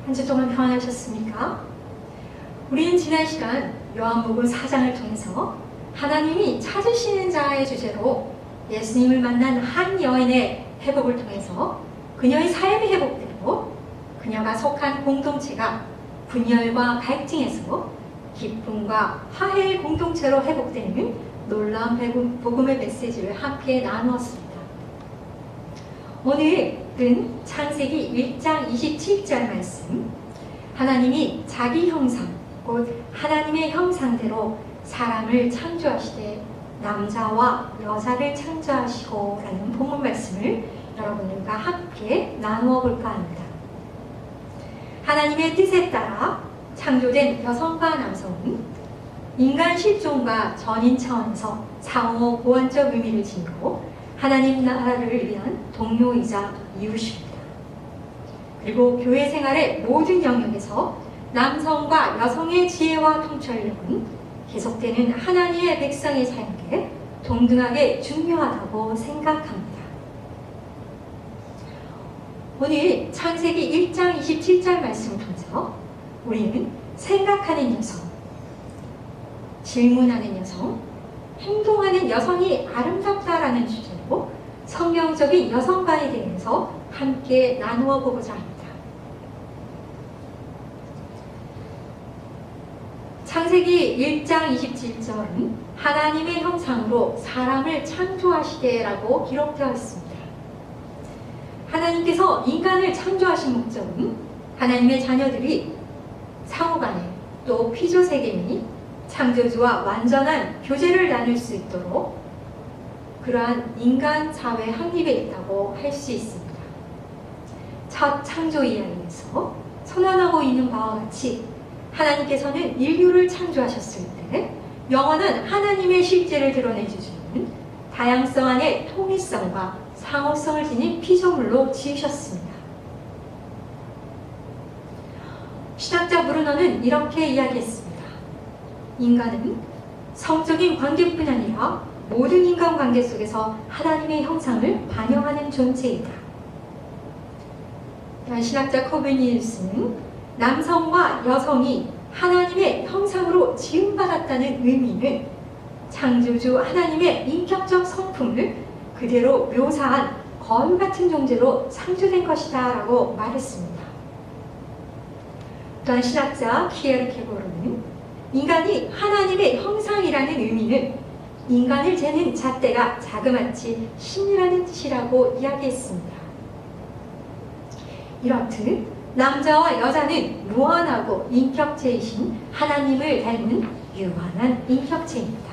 한 주 동안 평안하셨습니까? 우리는 지난 시간 요한복음 4장을 통해서 하나님이 찾으시는 자의 주제로 예수님을 만난 한 여인의 회복을 통해서 그녀의 삶이 회복되고 그녀가 속한 공동체가 분열과 갈등에서 기쁨과 화해의 공동체로 회복되는 놀라운 복음의 메시지를 함께 나누었습니다. 오늘은 창세기 1장 27절 말씀, 하나님이 자기 형상, 곧 하나님의 형상대로 사람을 창조하시되 남자와 여자를 창조하시고 라는 본문 말씀을 여러분들과 함께 나누어 볼까 합니다. 하나님의 뜻에 따라 창조된 여성과 남성은 인간 실존과 전인 차원에서 상호 보완적 의미를 지니고 하나님 나라를 위한 동료이자 이웃입니다. 그리고 교회 생활의 모든 영역에서 남성과 여성의 지혜와 통찰력은 계속되는 하나님의 백성의 삶에 동등하게 중요하다고 생각합니다. 오늘 창세기 1장 27절 말씀을 통해서 우리는 생각하는 여성, 질문하는 여성, 행동하는 여성이 아름답다라는 주제로 성경적인 여성관에 대해서 함께 나누어 보고자 합니다. 창세기 1장 27절은 하나님의 형상으로 사람을 창조하시되라고 기록되어 있습니다. 하나님께서 인간을 창조하신 목적은 하나님의 자녀들이 상호간에 또 피조세계 및 창조주와 완전한 교제를 나눌 수 있도록 그러한 인간 사회 확립에 있다고 할 수 있습니다. 첫 창조 이야기에서 선언하고 있는 바와 같이 하나님께서는 인류를 창조하셨을 때 영원한 하나님의 실제를 드러내주시는 다양성 안에 통일성과 상호성을 지닌 피조물로 지으셨습니다. 신학자 브루너는 이렇게 이야기했습니다. 인간은 성적인 관계뿐 아니라 모든 인간관계 속에서 하나님의 형상을 반영하는 존재이다. 신학자 코베니우스는 남성과 여성이 하나님의 형상으로 지음받았다는 의미는 창조주 하나님의 인격적 성품을 그대로 묘사한 거울 같은 존재로 창조된 것이다 라고 말했습니다. 또한 신학자 키에르케고르는 인간이 하나님의 형상이라는 의미는 인간을 재는 잣대가 자그마치 신이라는 뜻이라고 이야기했습니다. 이렇듯 남자와 여자는 무한하고 인격체이신 하나님을 닮은 유한한 인격체입니다.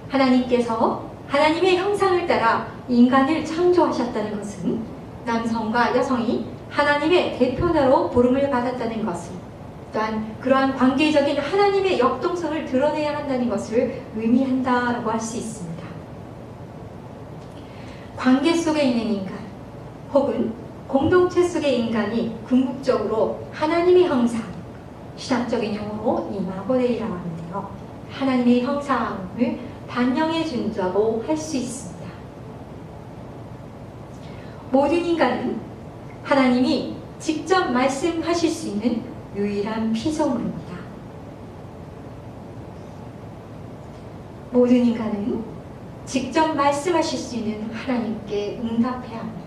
하나님께서 하나님의 형상을 따라 인간을 창조하셨다는 것은 남성과 여성이 하나님의 대표자로 부름을 받았다는 것을, 또한 그러한 관계적인 하나님의 역동성을 드러내야 한다는 것을 의미한다라고 할 수 있습니다. 관계 속에 있는 인간 혹은 공동체 속의 인간이 궁극적으로 하나님의 형상, 신학적인 용어로 이마고레이라고 하는데요, 하나님의 형상을 반영해 준다고 할 수 있습니다. 모든 인간은 하나님이 직접 말씀하실 수 있는 유일한 피조물입니다. 모든 인간은 직접 말씀하실 수 있는 하나님께 응답해야 합니다.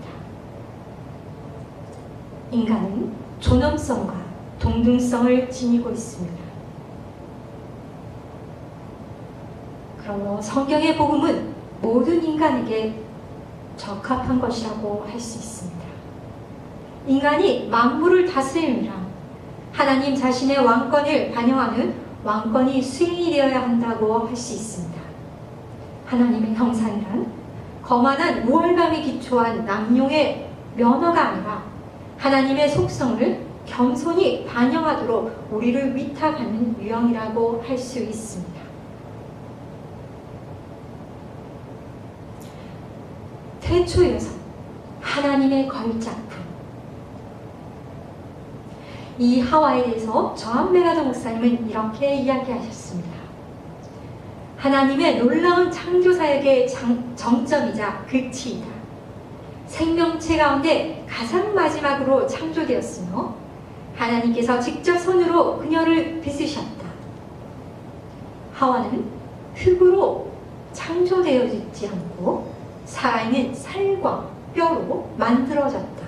인간은 존엄성과 동등성을 지니고 있습니다. 그러므로 성경의 복음은 모든 인간에게 적합한 것이라고 할 수 있습니다. 인간이 만물을 다스리느라 하나님 자신의 왕권을 반영하는 왕권이 수행이 되어야 한다고 할 수 있습니다. 하나님의 형상이란 거만한 우월감에 기초한 남용의 면허가 아니라 하나님의 속성을 겸손히 반영하도록 우리를 위탁하는 유형이라고 할 수 있습니다. 태초 여성, 하나님의 걸작품. 이 하와에 대해서 저한 메가더 목사님은 이렇게 이야기하셨습니다. 하나님의 놀라운 창조사역의 정점이자 끝이다. 생명체 가운데 가장 마지막으로 창조되었으며 하나님께서 직접 손으로 그녀를 빚으셨다. 하와는 흙으로 창조되어지지 않고 살아있는 살과 뼈로 만들어졌다.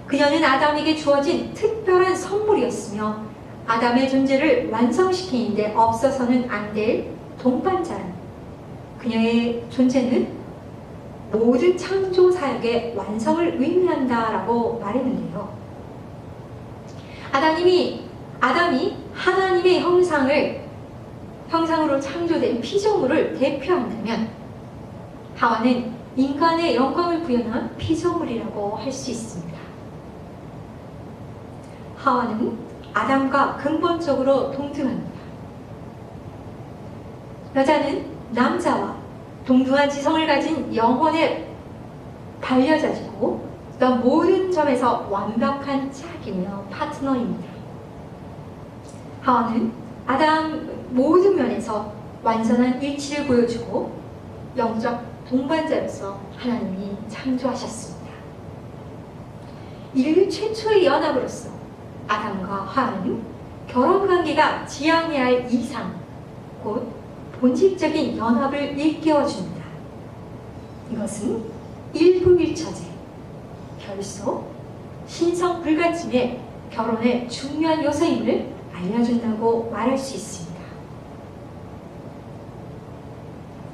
그녀는 아담에게 주어진 특별한 선물이었으며 아담의 존재를 완성시키는데 없어서는 안 될 동반자라. 그녀의 존재는 모든 창조 사역의 완성을 의미한다라고 말했는데요. 아담이 하나님의 형상으로 창조된 피조물을 대표한다면 하와는 인간의 영광을 구현한 피조물이라고 할 수 있습니다. 하와는 아담과 근본적으로 동등합니다. 여자는 남자와 동등한 지성을 가진 영혼의 반려자이고 또 모든 점에서 완벽한 짝이며 파트너입니다. 하와는 아담 모든 면에서 완전한 일치를 보여주고 영적 동반자로서 하나님이 창조하셨습니다. 인류 최초의 연합으로서 아담과 하와는 결혼관계가 지향해야 할 이상, 곧 본질적인 연합을 일깨워줍니다. 이것은 일부일처제, 결속, 신성 불가침의 결혼의 중요한 요소임을 알려준다고 말할 수 있습니다.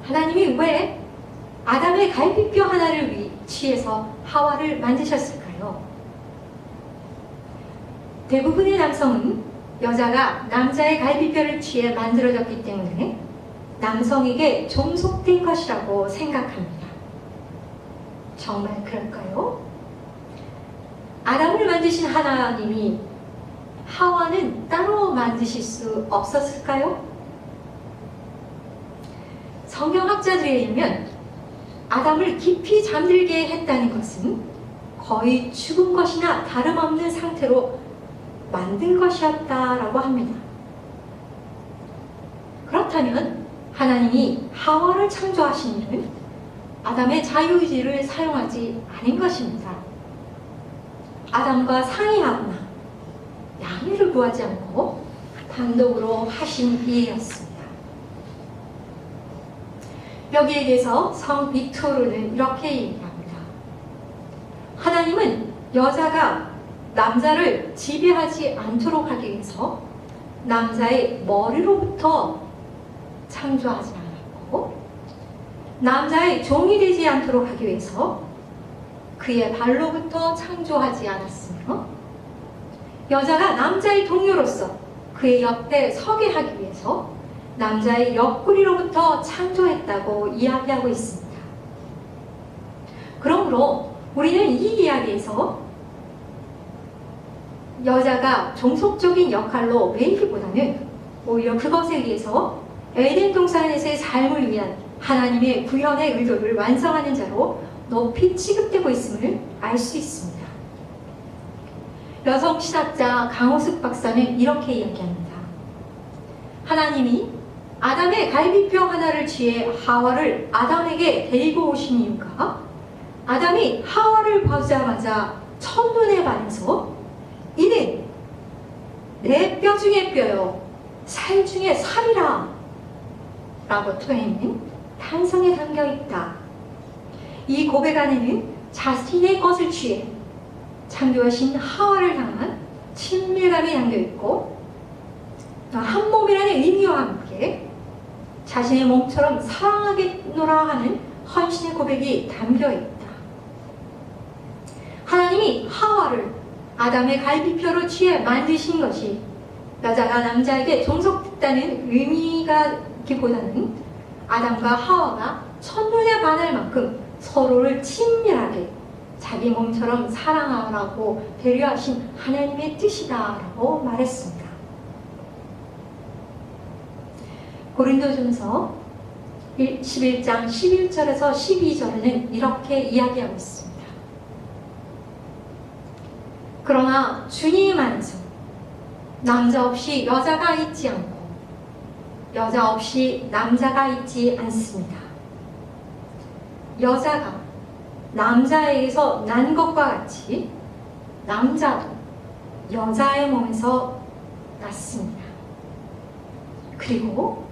하나님이 왜 아담의 갈비뼈 하나를 취해서 하와를 만드셨을까요? 대부분의 남성은 여자가 남자의 갈비뼈를 취해 만들어졌기 때문에 남성에게 종속된 것이라고 생각합니다. 정말 그럴까요? 아담을 만드신 하나님이 하와는 따로 만드실 수 없었을까요? 성경학자들에 의하면 아담을 깊이 잠들게 했다는 것은 거의 죽은 것이나 다름없는 상태로 만든 것이었다라고 합니다. 그렇다면 하나님이 하와를 창조하신 일은 아담의 자유의지를 사용하지 않은 것입니다. 아담과 상의하거나 양해를 구하지 않고 단독으로 하신 일이었습니다. 여기에 대해서 성 빅토르는 이렇게 얘기합니다. 하나님은 여자가 남자를 지배하지 않도록 하기 위해서 남자의 머리로부터 창조하지 않았고 남자의 종이 되지 않도록 하기 위해서 그의 발로부터 창조하지 않았으며 여자가 남자의 동료로서 그의 옆에 서게 하기 위해서 남자의 옆구리로부터 창조했다고 이야기하고 있습니다. 그러므로 우리는 이 이야기에서 여자가 종속적인 역할로 매이기보다는 오히려 그것에 의해서 에덴 동산에서의 삶을 위한 하나님의 구현의 의도를 완성하는 자로 높이 취급되고 있음을 알 수 있습니다. 여성 신학자 강호숙 박사는 이렇게 이야기합니다. 하나님이 아담의 갈비뼈 하나를 취해 하와를 아담에게 데리고 오신 이유가 아담이 하와를 보자마자 첫눈에 반해서 이는 내 뼈 중에 뼈요 살 중에 살이라 라고 토해낸 탄성에 담겨있다. 이 고백 안에는 자신의 것을 취해 창조하신 하와를 향한 친밀감이 담겨있고 한 몸이라는 의미와 함께 자신의 몸처럼 사랑하겠노라 하는 헌신의 고백이 담겨있다. 하나님이 하와를 아담의 갈비뼈로 취해 만드신 것이 여자가 남자에게 종속됐다는 의미가기보다는 아담과 하와가 첫눈에 반할 만큼 서로를 친밀하게 자기 몸처럼 사랑하라고 배려하신 하나님의 뜻이다라고 말했습니다. 고린도전서 11장 11절에서 12절에는 이렇게 이야기하고 있습니다. 그러나 주님 안에서 남자 없이 여자가 있지 않고 여자 없이 남자가 있지 않습니다. 여자가 남자에게서 난 것과 같이 남자도 여자의 몸에서 났습니다. 그리고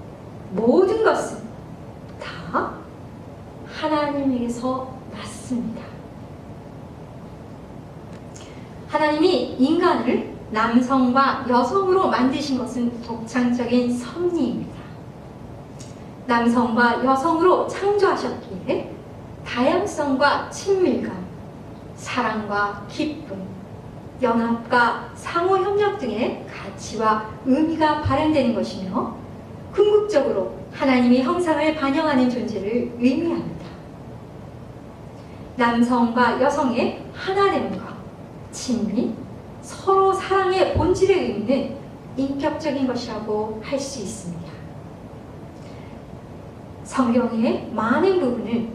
모든 것은 다 하나님에게서 났습니다. 하나님이 인간을 남성과 여성으로 만드신 것은 독창적인 섭리입니다. 남성과 여성으로 창조하셨기에 다양성과 친밀감, 사랑과 기쁨, 연합과 상호협력 등의 가치와 의미가 발현되는 것이며 궁극적으로 하나님의 형상을 반영하는 존재를 의미합니다. 남성과 여성의 하나됨과 친밀, 서로 사랑의 본질의 의미는 인격적인 것이라고 할 수 있습니다. 성경의 많은 부분에서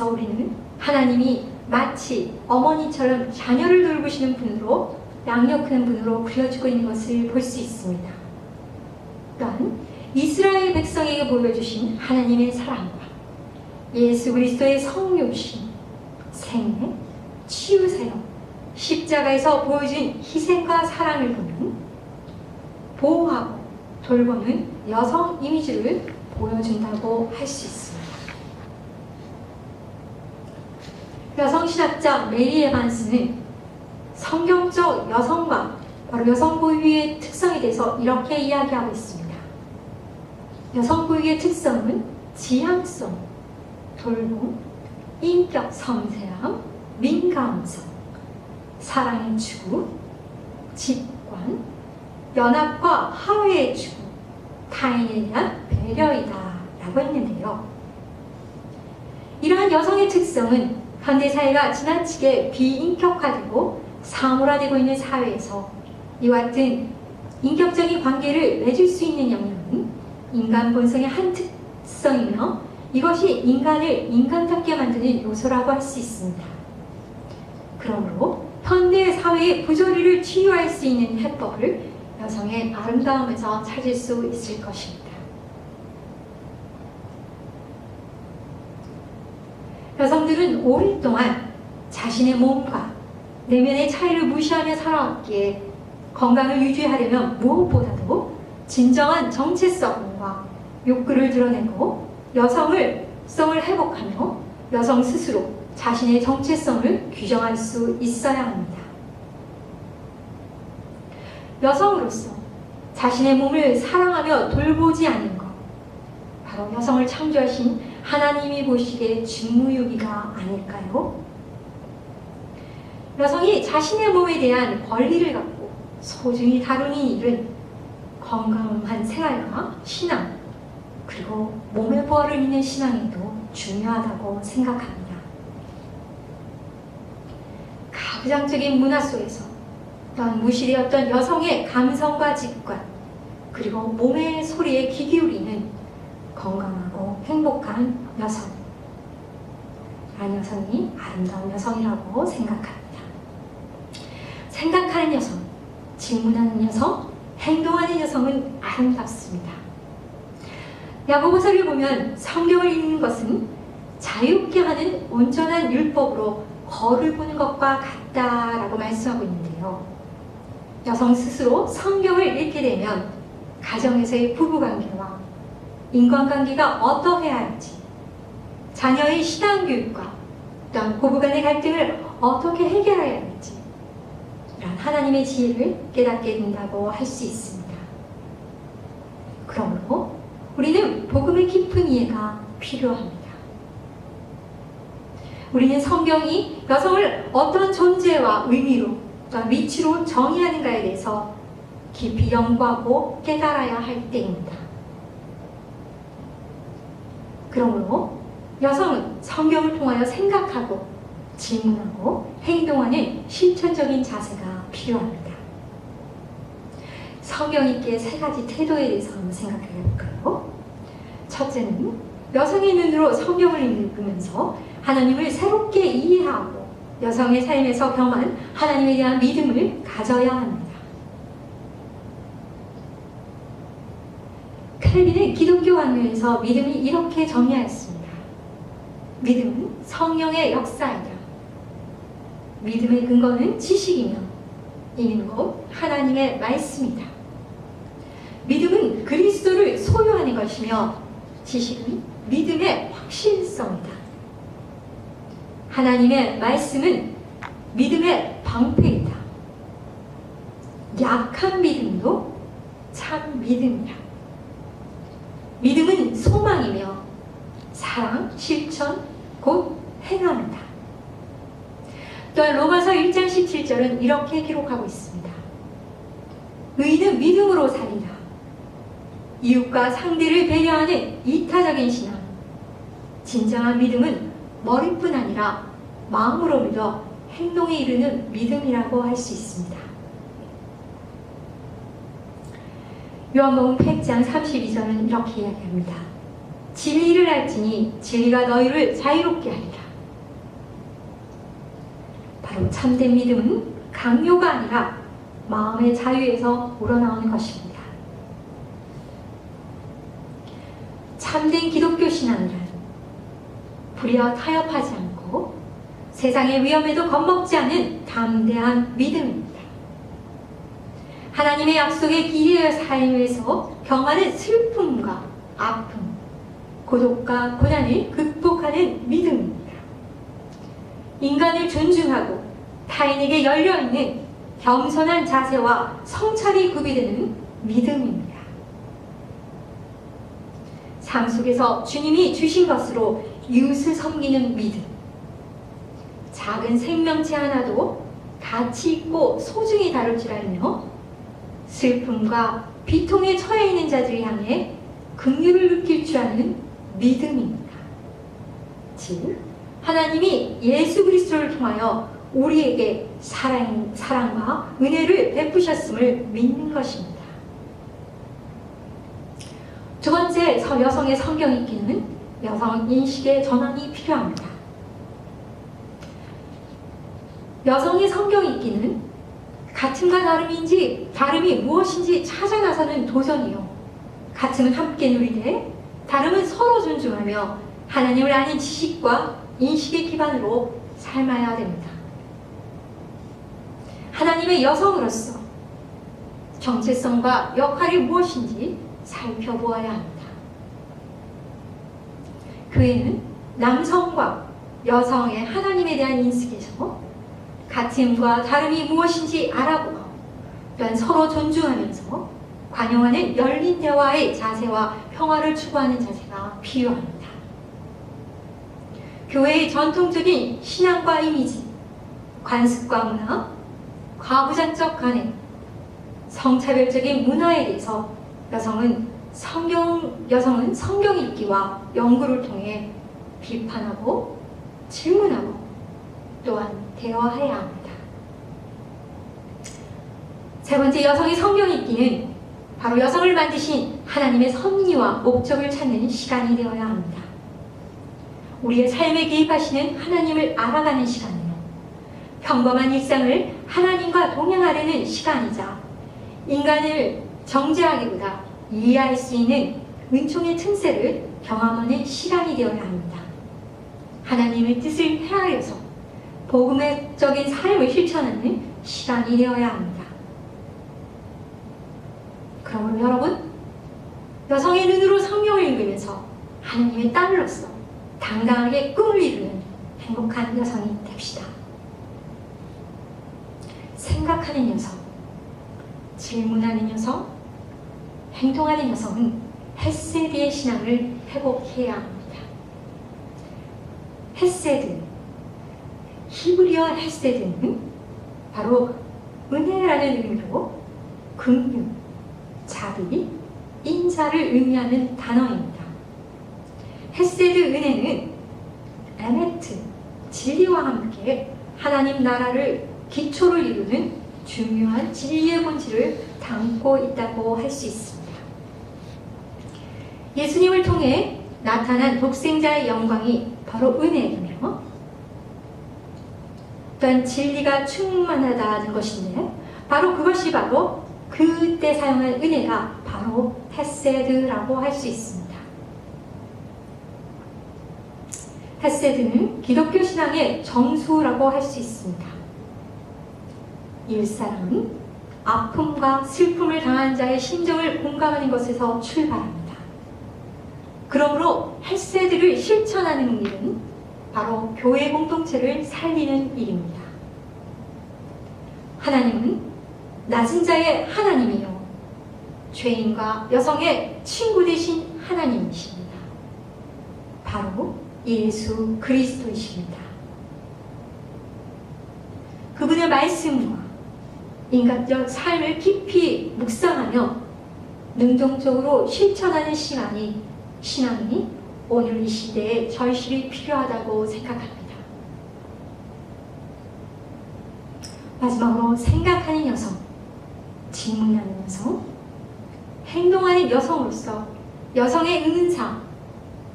우리는 하나님이 마치 어머니처럼 자녀를 돌보시는 분으로, 양육하는 분으로 그려지고 있는 것을 볼 수 있습니다. 또한 이스라엘 백성에게 보여주신 하나님의 사랑과 예수 그리스도의 성육신, 생애, 치유사역, 십자가에서 보여준 희생과 사랑을 보면 보호하고 돌보는 여성 이미지를 보여준다고 할 수 있습니다. 여성신학자 메리 에반스는 성경적 여성과 바로 여성 고유의 특성에 대해서 이렇게 이야기하고 있습니다. 여성 고유의 특성은 지향성, 돌봄, 인격 섬세함, 민감성, 사랑의 추구, 직관, 연합과 화해의 추구, 타인에 대한 배려이다 라고 했는데요. 이러한 여성의 특성은 현대사회가 지나치게 비인격화되고 사물화되고 있는 사회에서 이와 같은 인격적인 관계를 맺을 수 있는 영역은 인간 본성의 한 특성이며 이것이 인간을 인간답게 만드는 요소라고 할 수 있습니다. 그러므로 현대 사회의 부조리를 치유할 수 있는 해법을 여성의 아름다움에서 찾을 수 있을 것입니다. 여성들은 오랫동안 자신의 몸과 내면의 차이를 무시하며 살아왔기에 건강을 유지하려면 무엇보다도 진정한 정체성과 욕구를 드러내고 여성성을 회복하며 여성 스스로 자신의 정체성을 규정할 수 있어야 합니다. 여성으로서 자신의 몸을 사랑하며 돌보지 않는 것, 바로 여성을 창조하신 하나님이 보시기에 직무유기가 아닐까요? 여성이 자신의 몸에 대한 권리를 갖고 소중히 다루는 일은 건강한 생활과 신앙, 그리고 몸의 부활을 믿는 신앙에도 중요하다고 생각합니다. 가부장적인 문화 속에서 또한 무시되었던 여성의 감성과 직관, 그리고 몸의 소리에 귀 기울이는 건강하고 행복한 여성, 이 여성이 아름다운 여성이라고 생각합니다. 생각하는 여성, 질문하는 여성, 행동하는 여성은 아름답습니다. 야고보서를 보면 성경을 읽는 것은 자유롭게 하는 온전한 율법으로 거울을 보는 것과 같다라고 말씀하고 있는데요. 여성 스스로 성경을 읽게 되면 가정에서의 부부관계와 인간관계가 어떠해야 할지, 자녀의 신앙교육과 또한 고부간의 갈등을 어떻게 해결해야 할지 이런 하나님의 지혜를 깨닫게 된다고 할 수 있습니다. 그러므로 우리는 복음의 깊은 이해가 필요합니다. 우리는 성경이 여성을 어떤 존재와 의미로 또한 위치로 정의하는가에 대해서 깊이 연구하고 깨달아야 할 때입니다. 그러므로 여성은 성경을 통하여 생각하고 질문하고 행동하는 실천적인 자세가 필요합니다. 성경 있게 세 가지 태도에 대해서 한번 생각해 볼까요? 첫째는 여성의 눈으로 성경을 읽으면서 하나님을 새롭게 이해하고 여성의 삶에서 경험한 하나님에 대한 믿음을 가져야 합니다. 켈빈은 기독교 완료에서 믿음이 이렇게 정의하였습니다. 믿음은 성령의 역사이다. 믿음의 근거는 지식이며 있는 것 하나님의 말씀이다. 믿음은 그리스도를 소유하는 것이며 지식은 믿음의 확실성이다. 하나님의 말씀은 믿음의 방패이다. 약한 믿음도 참 믿음이다. 믿음은 소망이며 사랑, 실천, 곧 행함이다. 또한 로마서 1장 17절은 이렇게 기록하고 있습니다. 의인은 믿음으로 살리라. 이웃과 상대를 배려하는 이타적인 신앙. 진정한 믿음은 머리뿐 아니라 마음으로 믿어 행동에 이르는 믿음이라고 할 수 있습니다. 요한복음 8장 32절은 이렇게 이야기합니다. 진리를 알지니 진리가 너희를 자유롭게 하리라. 바로 참된 믿음은 강요가 아니라 마음의 자유에서 우러나오는 것입니다. 참된 기독교 신앙이란 불의와 타협하지 않고 세상의 위험에도 겁먹지 않는 담대한 믿음입니다. 하나님의 약속에 기대어 삶에서 경험하는 슬픔과 아픔, 고독과 고난을 극복하는 믿음입니다. 인간을 존중하고 타인에게 열려있는 겸손한 자세와 성찰이 구비되는 믿음입니다. 삶 속에서 주님이 주신 것으로 이웃을 섬기는 믿음. 작은 생명체 하나도 가치 있고 소중히 다룰 줄 알며 슬픔과 비통에 처해 있는 자들을 향해 긍휼을 느낄 줄 아는 믿음입니다. 즉, 하나님이 예수 그리스도를 통하여 우리에게 사랑과 은혜를 베푸셨음을 믿는 것입니다. 두 번째, 여성의 성경 읽기는 여성 인식의 전환이 필요합니다. 여성의 성경 읽기는 같음과 다름이 무엇인지 찾아 나서는 도전이요. 같음은 함께 누리되 다름은 서로 존중하며 하나님을 아는 지식과 인식의 기반으로 삶아야 됩니다. 하나님의 여성으로서 정체성과 역할이 무엇인지 살펴보아야 합니다. 교회는 남성과 여성의 하나님에 대한 인식에서 같음과 다름이 무엇인지 알아보고 또한 서로 존중하면서 관용하는 열린 대화의 자세와 평화를 추구하는 자세가 필요합니다. 교회의 전통적인 신앙과 이미지, 관습과 문화, 과부장적 관행, 성차별적인 문화에 대해서 여성은 성경 읽기와 연구를 통해 비판하고 질문하고 또한 대화해야 합니다. 세 번째, 여성의 성경 읽기는 바로 여성을 만드신 하나님의 섭리와 목적을 찾는 시간이 되어야 합니다. 우리의 삶에 개입하시는 하나님을 알아가는 시간이며 평범한 일상을 하나님과 동행하려는 시간이자 인간을 정죄하기보다 이해할 수 있는 은총의 틈새를 경험하는 시간이 되어야 합니다. 하나님의 뜻을 헤아려서 복음적인 삶을 실천하는 시간이 되어야 합니다. 그러므로 여러분, 여성의 눈으로 성경을 읽으면서 하나님의 딸로서 당당하게 꿈을 이루는 행복한 여성이 됩시다. 생각하는 여성, 질문하는 여성, 행동하는 여성은 헤세드의 신앙을 회복해야 합니다. 헤세드, 히브리어 헤세드는 바로 은혜라는 의미로 긍휼, 자비, 인자를 의미하는 단어입니다. 헤세드 은혜는 에메트, 진리와 함께 하나님 나라를 기초를 이루는 중요한 진리의 본질을 담고 있다고 할 수 있습니다. 예수님을 통해 나타난 독생자의 영광이 바로 은혜이며 또한 진리가 충만하다는 것인데 바로 그것이 바로 그때 사용한 은혜가 바로 헤세드라고 할 수 있습니다. 헤세드는 기독교 신앙의 정수라고 할 수 있습니다. 일사랑은 아픔과 슬픔을 당한 자의 심정을 공감하는 것에서 출발합니다. 그러므로 헤세드를 실천하는 일은 바로 교회 공동체를 살리는 일입니다. 하나님은 낮은 자의 하나님이요 죄인과 여성의 친구 되신 하나님이십니다. 바로 예수 그리스도이십니다. 그분의 말씀과 인간적 삶을 깊이 묵상하며 능동적으로 실천하는 시간이 신앙이 오늘 이 시대에 절실히 필요하다고 생각합니다. 마지막으로 생각하는 여성, 질문하는 여성, 행동하는 여성으로서 여성의 은사,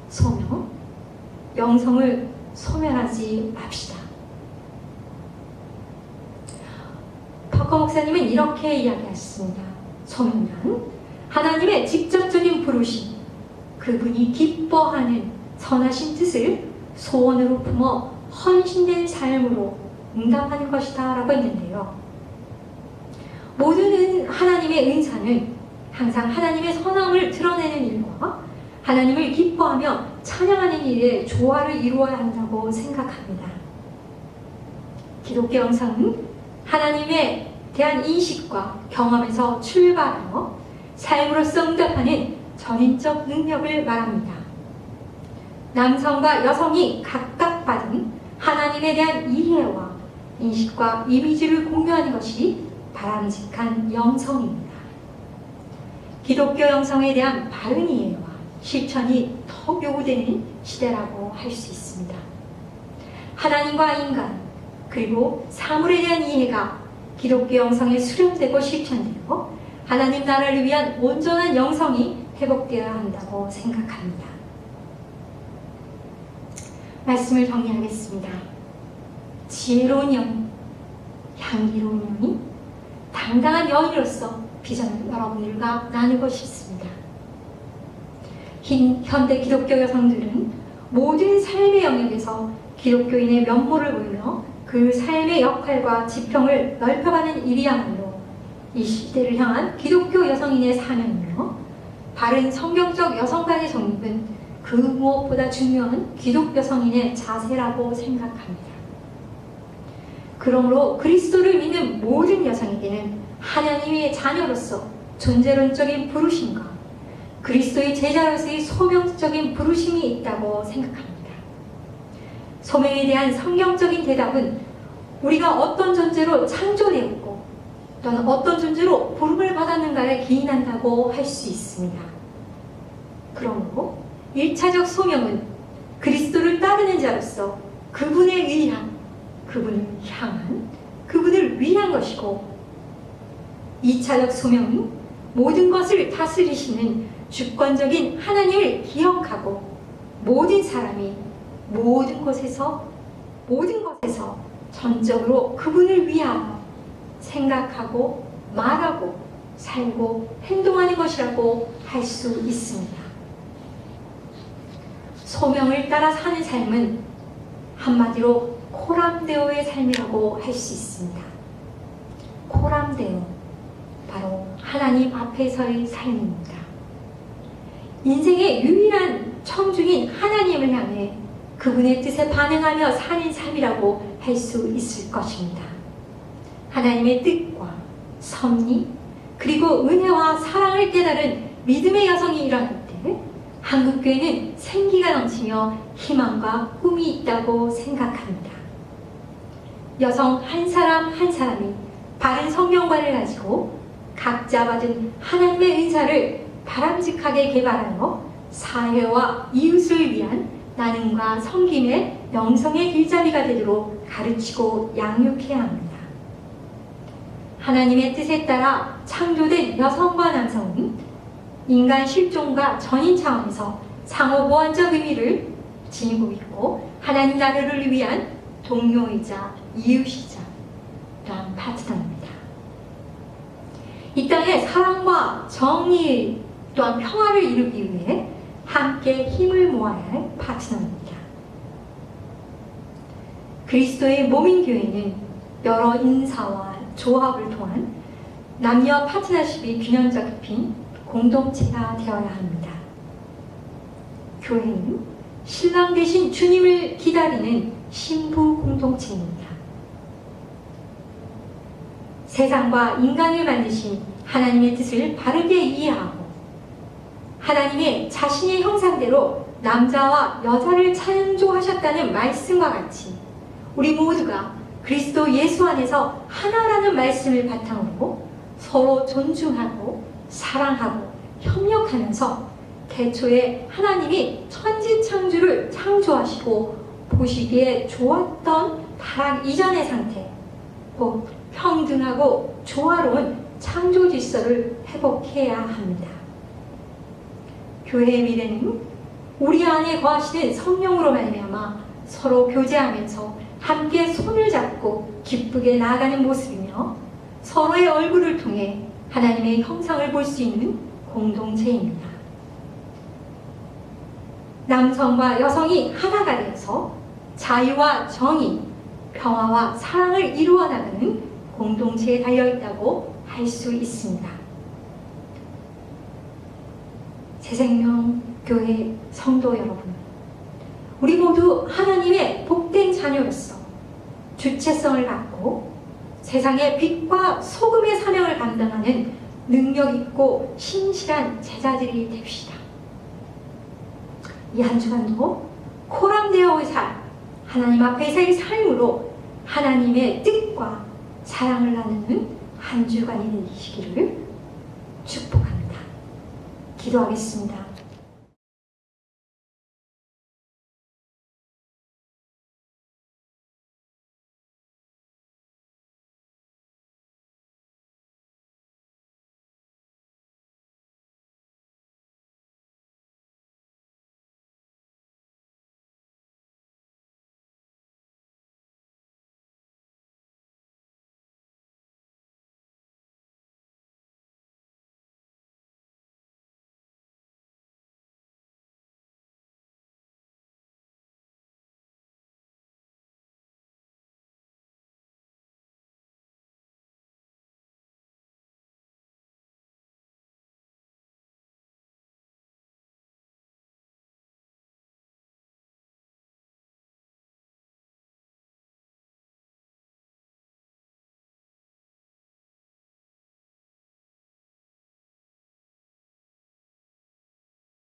소명, 영성을 소멸하지 맙시다. 박호 목사님은 이렇게 이야기하셨습니다. 소명란 하나님의 직접적인 부르심, 그분이 기뻐하는 선하신 뜻을 소원으로 품어 헌신된 삶으로 응답하는 것이다 라고 했는데요. 모든 하나님의 은사는 항상 하나님의 선함을 드러내는 일과 하나님을 기뻐하며 찬양하는 일에 조화를 이루어야 한다고 생각합니다. 기독교 영성은 하나님에 대한 인식과 경험에서 출발하여 삶으로서 응답하는 전인적 능력을 말합니다. 남성과 여성이 각각 받은 하나님에 대한 이해와 인식과 이미지를 공유하는 것이 바람직한 영성입니다. 기독교 영성에 대한 바른 이해와 실천이 더 요구되는 시대라고 할 수 있습니다. 하나님과 인간 그리고 사물에 대한 이해가 기독교 영성에 수렴되고 실천되고 하나님 나라를 위한 온전한 영성이 회복되어야 한다고 생각합니다. 말씀을 정리하겠습니다. 지혜로운 여인, 향기로운 여인, 당당한 여인으로서 비전을 여러분들과 나누고 싶습니다. 현대 기독교 여성들은 모든 삶의 영역에서 기독교인의 면모를 보이며 그 삶의 역할과 지평을 넓혀가는 일이야말로 이 시대를 향한 기독교 여성인의 사명이며 바른 성경적 여성관의 정립은 그 무엇보다 중요한 기독 여성인의 자세라고 생각합니다. 그러므로 그리스도를 믿는 모든 여성에게는 하나님의 자녀로서 존재론적인 부르심과 그리스도의 제자로서의 소명적인 부르심이 있다고 생각합니다. 소명에 대한 성경적인 대답은 우리가 어떤 존재로 창조되었고 또는 어떤 존재로 부름을 받았는가에 기인한다고 할 수 있습니다. 그러므로 1차적 소명은 그리스도를 따르는 자로서 그분에 의한, 그분을 향한, 그분을 위한 것이고 2차적 소명은 모든 것을 다스리시는 주권적인 하나님을 기억하고 모든 사람이 모든 것에서 전적으로 그분을 위하여 생각하고 말하고 살고 행동하는 것이라고 할 수 있습니다. 소명을 따라 사는 삶은 한마디로 코람데오의 삶이라고 할 수 있습니다. 코람데오, 바로 하나님 앞에서의 삶입니다. 인생의 유일한 청중인 하나님을 향해 그분의 뜻에 반응하며 사는 삶이라고 할 수 있을 것입니다. 하나님의 뜻과 섭리 그리고 은혜와 사랑을 깨달은 믿음의 여성이 일어날 때 한국교회는 생기가 넘치며 희망과 꿈이 있다고 생각합니다. 여성 한 사람 한 사람이 바른 성경관을 가지고 각자 받은 하나님의 은사를 바람직하게 개발하여 사회와 이웃을 위한 나눔과 섬김의 영성의 길잡이가 되도록 가르치고 양육해야 합니다. 하나님의 뜻에 따라 창조된 여성과 남성은 인간 실존과 전인 차원에서 상호 보완적 의미를 지니고 있고 하나님 나라를 위한 동료이자 이웃이자 또한 파트너입니다. 이 땅에 사랑과 정의 또한 평화를 이루기 위해 함께 힘을 모아야 할 파트너입니다. 그리스도의 몸인 교회는 여러 인사와 조합을 통한 남녀 파트너십이 균형 잡힌 공동체가 되어야 합니다. 교회는 신랑 되신 주님을 기다리는 신부 공동체입니다. 세상과 인간을 만드신 하나님의 뜻을 바르게 이해하고 하나님의 자신의 형상대로 남자와 여자를 창조하셨다는 말씀과 같이 우리 모두가 그리스도 예수 안에서 하나라는 말씀을 바탕으로 서로 존중하고 사랑하고 협력하면서 태초에 하나님이 천지창조를 창조하시고 보시기에 좋았던 타락 이전의 상태, 곧 평등하고 조화로운 창조 질서를 회복해야 합니다. 교회의 미래는 우리 안에 거하시는 성령으로 말미암아 서로 교제하면서 함께 손을 잡고 기쁘게 나아가는 모습이며 서로의 얼굴을 통해 하나님의 형상을 볼 수 있는 공동체입니다. 남성과 여성이 하나가 되어서 자유와 정의, 평화와 사랑을 이루어 나가는 공동체에 달려있다고 할 수 있습니다. 새생명교회 성도 여러분, 우리 모두 하나님의 복된 자녀로서 주체성을 갖고 세상의 빛과 소금의 사명을 감당하는 능력 있고 신실한 제자들이 됩시다. 이 한 주간도 코람되어의 삶, 하나님 앞에서의 삶으로 하나님의 뜻과 사랑을 나누는 한 주간이 되시기를 축복합니다. 기도하겠습니다.